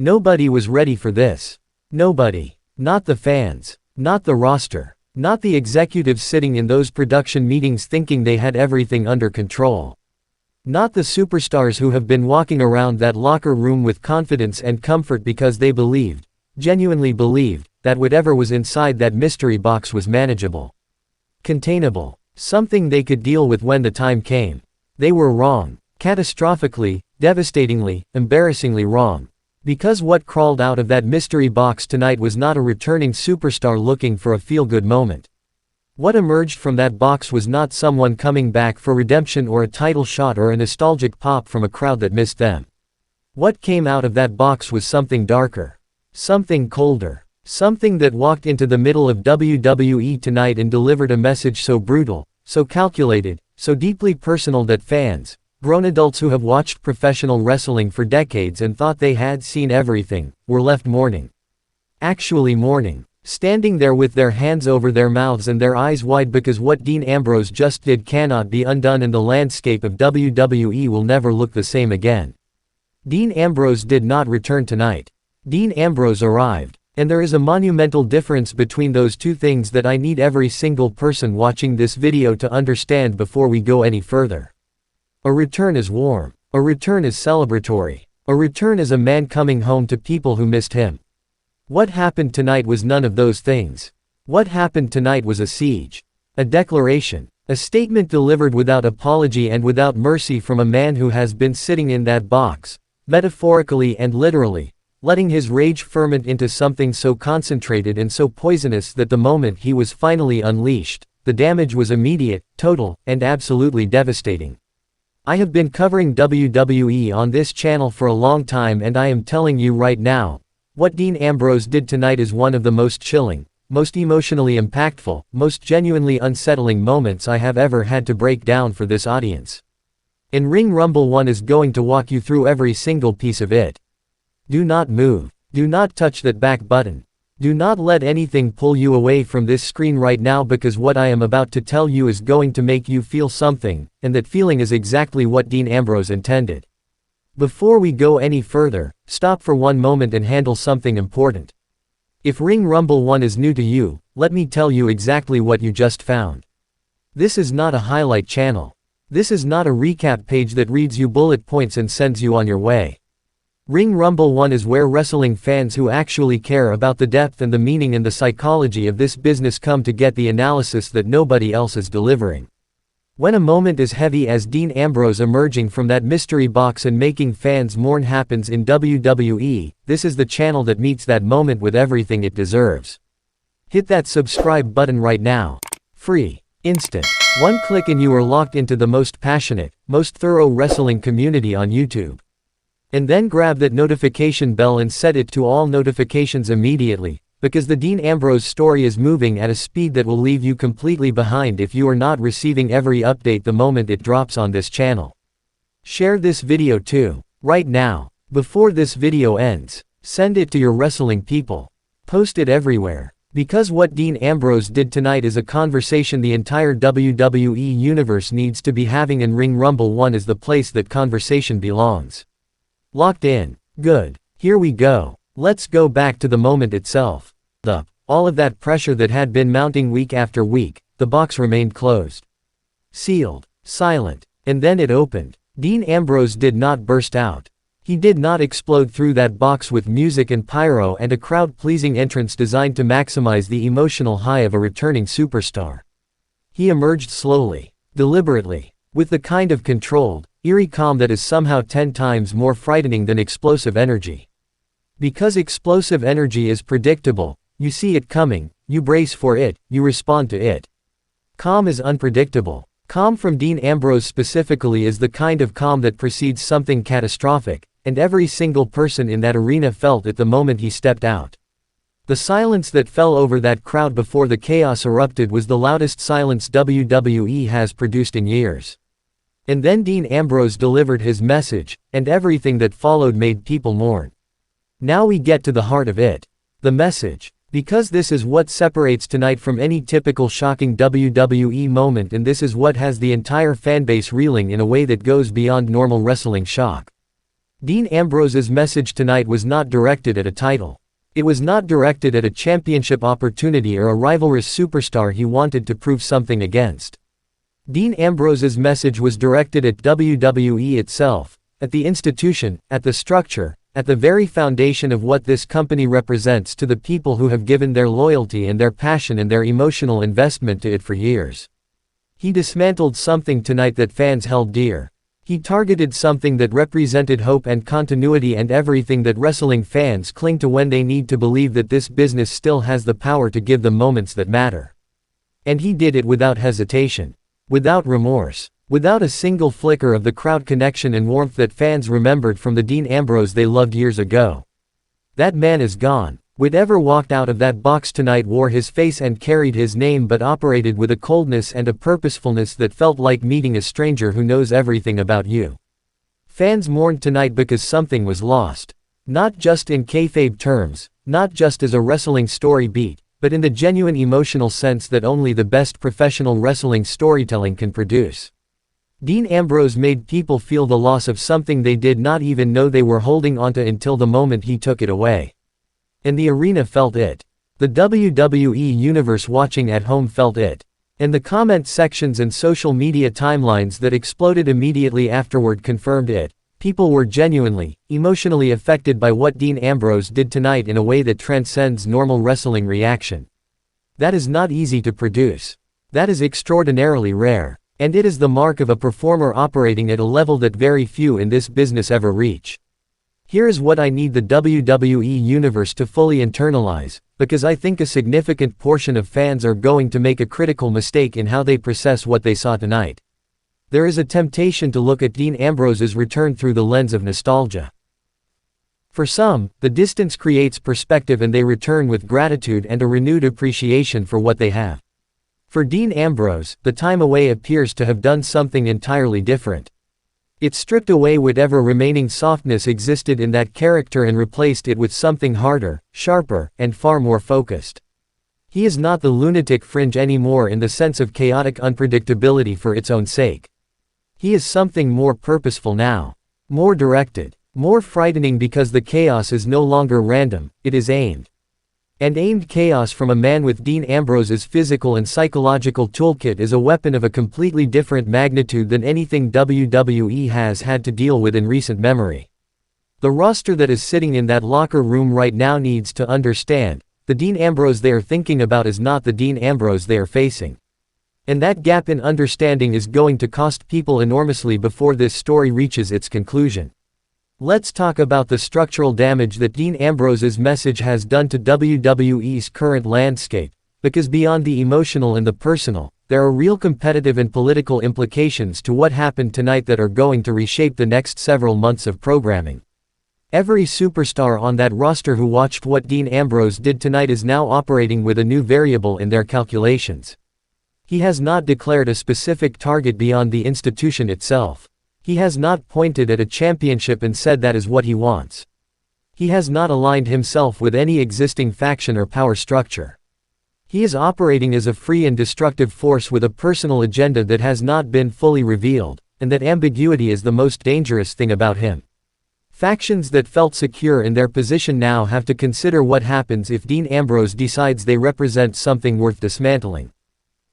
Nobody was ready for this. Nobody. Not the fans. Not the roster. Not the executives sitting in those production meetings thinking they had everything under control. Not the superstars who have been walking around that locker room with confidence and comfort because they believed, genuinely believed, that whatever was inside that mystery box was manageable. Containable. Something they could deal with when the time came. They were wrong. Catastrophically, devastatingly, embarrassingly wrong. Because what crawled out of that mystery box tonight was not a returning superstar looking for a feel-good moment. What emerged from that box was not someone coming back for redemption or a title shot or a nostalgic pop from a crowd that missed them. What came out of that box was something darker. Something colder. Something that walked into the middle of WWE tonight and delivered a message so brutal, so calculated, so deeply personal that fans, grown adults who have watched professional wrestling for decades and thought they had seen everything, were left mourning. Actually mourning. Standing there with their hands over their mouths and their eyes wide because what Dean Ambrose just did cannot be undone and the landscape of WWE will never look the same again. Dean Ambrose did not return tonight. Dean Ambrose arrived. And there is a monumental difference between those two things that I need every single person watching this video to understand before we go any further. A return is warm. A return is celebratory. A return is a man coming home to people who missed him. What happened tonight was none of those things. What happened tonight was a siege. A declaration. A statement delivered without apology and without mercy from a man who has been sitting in that box, metaphorically and literally, letting his rage ferment into something so concentrated and so poisonous that the moment he was finally unleashed, the damage was immediate, total, and absolutely devastating. I have been covering WWE on this channel for a long time and I am telling you right now, what Dean Ambrose did tonight is one of the most chilling, most emotionally impactful, most genuinely unsettling moments I have ever had to break down for this audience. In Ring Rumble 1 is going to walk you through every single piece of it. Do not move. Do not touch that back button. Do not let anything pull you away from this screen right now because what I am about to tell you is going to make you feel something, and that feeling is exactly what Dean Ambrose intended. Before we go any further, stop for one moment and handle something important. If Ring Rumble 1 is new to you, let me tell you exactly what you just found. This is not a highlight channel. This is not a recap page that reads you bullet points and sends you on your way. Ring Rumble 1 is where wrestling fans who actually care about the depth and the meaning and the psychology of this business come to get the analysis that nobody else is delivering. When a moment as heavy as Dean Ambrose emerging from that mystery box and making fans mourn happens in WWE, this is the channel that meets that moment with everything it deserves. Hit that subscribe button right now. Free. Instant. One click and you are locked into the most passionate, most thorough wrestling community on YouTube. And then grab that notification bell and set it to all notifications immediately, because the Dean Ambrose story is moving at a speed that will leave you completely behind if you are not receiving every update the moment it drops on this channel. Share this video too, right now, before this video ends. Send it to your wrestling people. Post it everywhere. Because what Dean Ambrose did tonight is a conversation the entire WWE Universe needs to be having, and Ring Rumble 1 is the place that conversation belongs. Locked in. Good. Here we go. Let's go back to the moment itself. All of that pressure that had been mounting week after week, the box remained closed. Sealed. Silent. And then it opened. Dean Ambrose did not burst out. He did not explode through that box with music and pyro and a crowd-pleasing entrance designed to maximize the emotional high of a returning superstar. He emerged slowly. Deliberately. With the kind of controlled, eerie calm that is somehow 10 times more frightening than explosive energy. Because explosive energy is predictable, you see it coming, you brace for it, you respond to it. Calm is unpredictable. Calm from Dean Ambrose specifically is the kind of calm that precedes something catastrophic, and every single person in that arena felt it the moment he stepped out. The silence that fell over that crowd before the chaos erupted was the loudest silence WWE has produced in years. And then Dean Ambrose delivered his message, and everything that followed made people mourn. Now we get to the heart of it. The message. Because this is what separates tonight from any typical shocking WWE moment, and this is what has the entire fanbase reeling in a way that goes beyond normal wrestling shock. Dean Ambrose's message tonight was not directed at a title. It was not directed at a championship opportunity or a rivalrous superstar he wanted to prove something against. Dean Ambrose's message was directed at WWE itself, at the institution, at the structure, at the very foundation of what this company represents to the people who have given their loyalty and their passion and their emotional investment to it for years. He dismantled something tonight that fans held dear. He targeted something that represented hope and continuity and everything that wrestling fans cling to when they need to believe that this business still has the power to give them moments that matter. And he did it without hesitation. Without remorse. Without a single flicker of the crowd connection and warmth that fans remembered from the Dean Ambrose they loved years ago. That man is gone. Whatever walked out of that box tonight wore his face and carried his name but operated with a coldness and a purposefulness that felt like meeting a stranger who knows everything about you. Fans mourned tonight because something was lost. Not just in kayfabe terms, not just as a wrestling story beat, but in the genuine emotional sense that only the best professional wrestling storytelling can produce. Dean Ambrose made people feel the loss of something they did not even know they were holding onto until the moment he took it away. And the arena felt it. The WWE Universe watching at home felt it. And the comment sections and social media timelines that exploded immediately afterward confirmed it. People were genuinely, emotionally affected by what Dean Ambrose did tonight in a way that transcends normal wrestling reaction. That is not easy to produce. That is extraordinarily rare. And it is the mark of a performer operating at a level that very few in this business ever reach. Here is what I need the WWE Universe to fully internalize, because I think a significant portion of fans are going to make a critical mistake in how they process what they saw tonight. There is a temptation to look at Dean Ambrose's return through the lens of nostalgia. For some, the distance creates perspective and they return with gratitude and a renewed appreciation for what they have. For Dean Ambrose, the time away appears to have done something entirely different. It stripped away whatever remaining softness existed in that character and replaced it with something harder, sharper, and far more focused. He is not the Lunatic Fringe anymore in the sense of chaotic unpredictability for its own sake. He is something more purposeful now. More directed. More frightening because the chaos is no longer random, it is aimed. And aimed chaos from a man with Dean Ambrose's physical and psychological toolkit is a weapon of a completely different magnitude than anything WWE has had to deal with in recent memory. The roster that is sitting in that locker room right now needs to understand, the Dean Ambrose they are thinking about is not the Dean Ambrose they are facing. And that gap in understanding is going to cost people enormously before this story reaches its conclusion. Let's talk about the structural damage that Dean Ambrose's message has done to WWE's current landscape, because beyond the emotional and the personal, there are real competitive and political implications to what happened tonight that are going to reshape the next several months of programming. Every superstar on that roster who watched what Dean Ambrose did tonight is now operating with a new variable in their calculations. He has not declared a specific target beyond the institution itself. He has not pointed at a championship and said that is what he wants. He has not aligned himself with any existing faction or power structure. He is operating as a free and destructive force with a personal agenda that has not been fully revealed, and that ambiguity is the most dangerous thing about him. Factions that felt secure in their position now have to consider what happens if Dean Ambrose decides they represent something worth dismantling.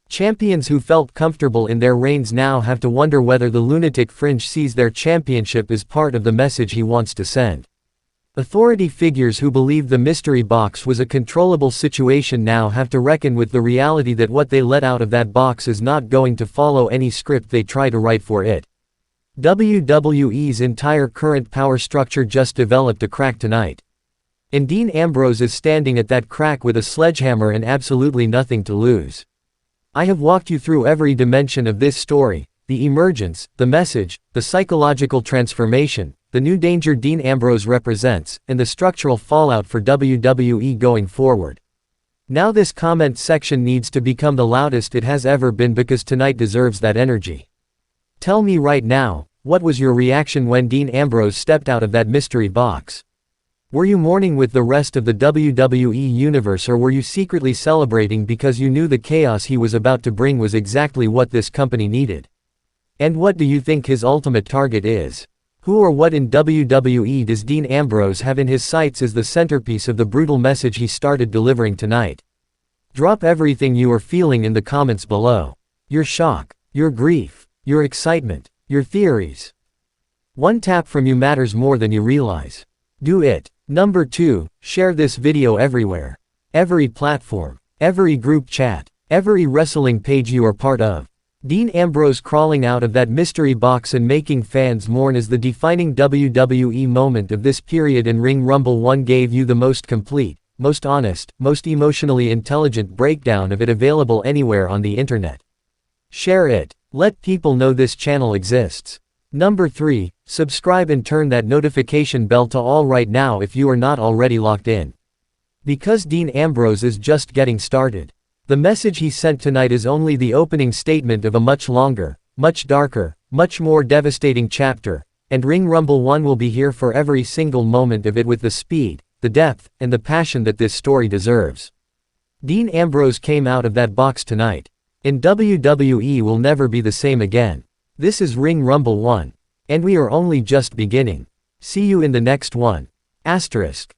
Champions who felt comfortable in their reigns now have to wonder whether the Lunatic Fringe sees their championship as part of the message he wants to send. Authority figures who believed the mystery box was a controllable situation now have to reckon with the reality that what they let out of that box is not going to follow any script they try to write for it. WWE's entire current power structure just developed a crack tonight. And Dean Ambrose is standing at that crack with a sledgehammer and absolutely nothing to lose. I have walked you through every dimension of this story, the emergence, the message, the psychological transformation, the new danger Dean Ambrose represents, and the structural fallout for WWE going forward. Now this comment section needs to become the loudest it has ever been because tonight deserves that energy. Tell me right now, what was your reaction when Dean Ambrose stepped out of that mystery box? Were you mourning with the rest of the WWE Universe, or were you secretly celebrating because you knew the chaos he was about to bring was exactly what this company needed? And what do you think his ultimate target is? Who or what in WWE does Dean Ambrose have in his sights as the centerpiece of the brutal message he started delivering tonight? Drop everything you are feeling in the comments below. Your shock, your grief, your excitement, your theories. One tap from you matters more than you realize. Do it. Number 2, share this video everywhere. Every platform, every group chat, every wrestling page you are part of. Dean Ambrose crawling out of that mystery box and making fans mourn is the defining WWE moment of this period, and Ring Rumble 1 gave you the most complete, most honest, most emotionally intelligent breakdown of it available anywhere on the internet. Share it. Let people know this channel exists. Number 3, subscribe and turn that notification bell to all right now if you are not already locked in. Because Dean Ambrose is just getting started. The message he sent tonight is only the opening statement of a much longer, much darker, much more devastating chapter, and Ring Rumble 1 will be here for every single moment of it with the speed, the depth, and the passion that this story deserves. Dean Ambrose came out of that box tonight. And WWE will never be the same again. This is Ring Rumble 1. And we are only just beginning. See you in the next one. Asterisk.